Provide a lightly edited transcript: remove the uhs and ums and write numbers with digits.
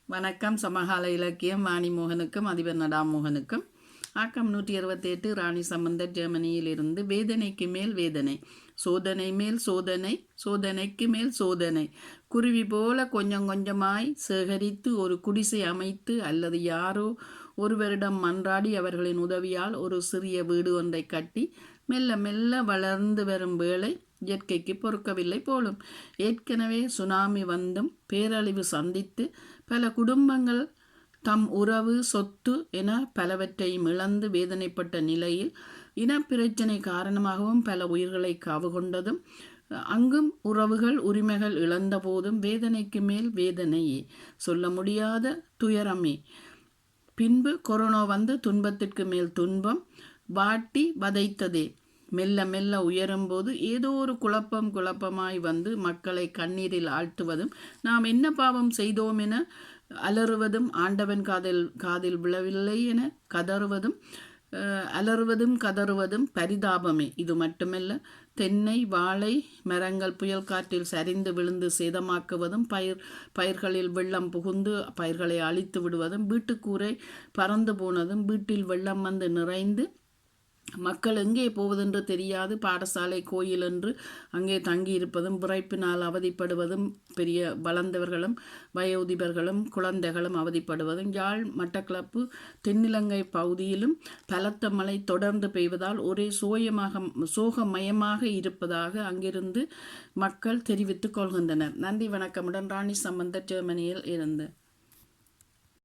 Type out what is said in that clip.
வணக்கம். சமகால இலக்கியம் வாணிமோகனுக்கும் அதிபர் நடாமோகனுக்கும். ஆக்கம் 168. ராணி சம்பந்தர் ஜெர்மனியிலிருந்து. வேதனைக்கு மேல் வேதனை, சோதனை மேல் சோதனை, சோதனைக்கு மேல் சோதனை. குருவி போல கொஞ்சம் கொஞ்சமாய் சேகரித்து ஒரு குடிசை அமைத்து அல்லது யாரோ ஒருவரிடம் மன்றாடி அவர்களின் உதவியால் ஒரு சிறிய வீடு ஒன்றை கட்டி மெல்ல மெல்ல வளர்ந்து வரும் வேளை இயற்கைக்கு பொறுக்கவில்லை போலும். ஏற்கனவே சுனாமி வந்தும் பேரழிவு சந்தித்து பல குடும்பங்கள் தம் உறவு சொத்து என பலவற்றையும் இழந்து வேதனைப்பட்ட நிலையில் இனப்பிரச்சினை காரணமாகவும் பல உயிர்களை காவு கொண்டதும் அங்கும் உறவுகள் உரிமைகள் இழந்த போதும் வேதனைக்கு மேல் வேதனையே, சொல்ல முடியாத துயரமே. பின்பு கொரோனா வந்து துன்பத்திற்கு மேல் துன்பம் வாட்டி வதைத்ததே. மெல்ல மெல்ல உயரும்போது ஏதோ ஒரு குழப்பமாய் வந்து மக்களை கண்ணீரில் ஆழ்த்துவதும் நாம் என்ன பாவம் செய்தோம் என அலறுவதும் ஆண்டவன் காதில் விழவில்லை என கதறுவதும் அலறுவதும் கதறுவதும் பரிதாபமே. இது மட்டுமல்ல, தென்னை வாழை மரங்கள் புயல் காற்றில் சரிந்து விழுந்து சேதமாக்குவதும் பயிர்களில் வெள்ளம் புகுந்து பயிர்களை அழித்து விடுவதும் வீட்டுக்கூரை பறந்து போனதும் வீட்டில் வெள்ளம் வந்து நிறைந்து மக்கள் எங்கே போவதென்று தெரியாது பாடசாலை கோயில் என்று அங்கே தங்கியிருப்பதும் விரைப்பினால் அவதிப்படுவதும் பெரிய வளர்ந்தவர்களும் வயோதிபர்களும் குழந்தைகளும் அவதிப்படுவதும் யாழ் மட்டக்களப்பு தென்னிலங்கை பகுதியிலும் பலத்த மழை தொடர்ந்து பெய்வதால் ஒரே சோகமயமாக இருப்பதாக அங்கிருந்து மக்கள் தெரிவித்துக் கொள்கின்றனர். நன்றி, வணக்கமுடன். ராணி சம்பந்தர், ஜெர்மனியில் இருந்து.